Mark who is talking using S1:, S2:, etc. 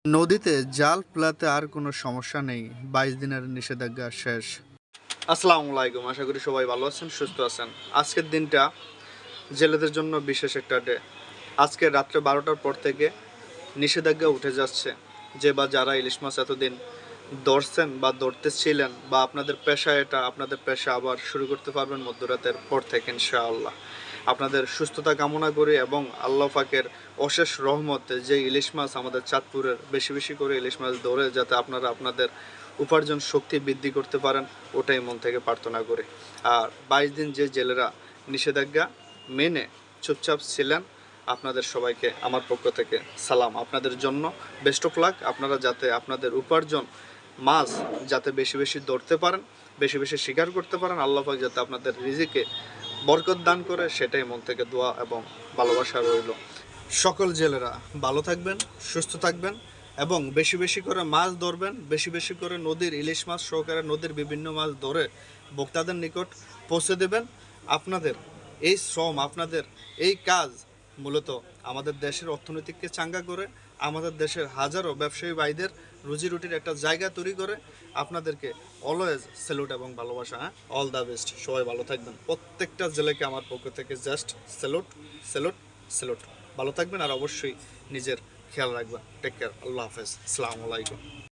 S1: নদীতে জাল ফেলাতে আর কোনো সমস্যা নেই, ২২ দিনের নিষেধাজ্ঞা শেষ। আসসালামু আলাইকুম, আশা করি সবাই ভালো আছেন, সুস্থ আছেন। আজকের দিনটা জেলেদের জন্য বিশেষ একটা ডে। আজকে রাত্রে ১২টার পর থেকে নিষেধাজ্ঞা উঠে যাচ্ছে। যে বা যারা ইলিশ মাছ এতদিন ধরছেন বা ধরতেছিলেন বা আপনাদের পেশা, এটা আপনাদের পেশা আবার শুরু করতে পারবেন মধ্যরাতের পর থেকে ইনশাআল্লাহ। আপনাদের সুস্থতা কামনা করি এবং আল্লাহ পাকের অশেষ রহমতে যে ইলিশ মাছ আমাদের চাঁদপুরের বেশি বেশি করে ইলিশ মাছ ধরে যাতে আপনারা আপনাদের উপার্জন শক্তি বৃদ্ধি করতে পারেন, ওটাই মন থেকে প্রার্থনা করি। আর ২২ দিন যে জেলেরা নিষেধাজ্ঞা মেনে চুপচাপ ছিলেন, আপনাদের সবাইকে আমার পক্ষ থেকে সালাম। আপনাদের জন্য বেস্ট অফ লাক। আপনারা যাতে আপনাদের উপার্জন মাছ যাতে বেশি বেশি ধরতে পারেন, বেশি বেশি শিকার করতে পারেন, আল্লাহ পাক যাতে আপনাদের রিজিকে বরকত দান করে, সেটাই মন থেকে দোয়া এবং ভালোবাসা রইল। সকল জেলেরা ভালো থাকবেন, সুস্থ থাকবেন এবং বেশি বেশি করে মাছ ধরবেন, বেশি বেশি করে নদীর ইলিশ মাছ সহকারে নদীর বিভিন্ন মাছ ধরে ভোক্তাদের নিকট পৌঁছে দেবেন। আপনাদের এই শ্রম, আপনাদের এই কাজ মূলত আমাদের দেশের অর্থনীতিকে চাঙ্গা করে, আমাদের দেশের হাজারো ব্যবসায়ী ভাইদের রুজি রুটির একটা জায়গা তৈরি করে। আপনাদেরকে অলওয়েজ স্যালুট এবং ভালোবাসা। All the best. সবাই ভালো থাকবেন। প্রত্যেকটা জেলেকে আমার পক্ষ থেকে জাস্ট স্যালুট, স্যালুট, স্যালুট। ভালো থাকবেন আর অবশ্যই নিজের খেয়াল রাখবেন। Take care. আল্লাহ হাফেজ। আসসালামু আলাইকুম।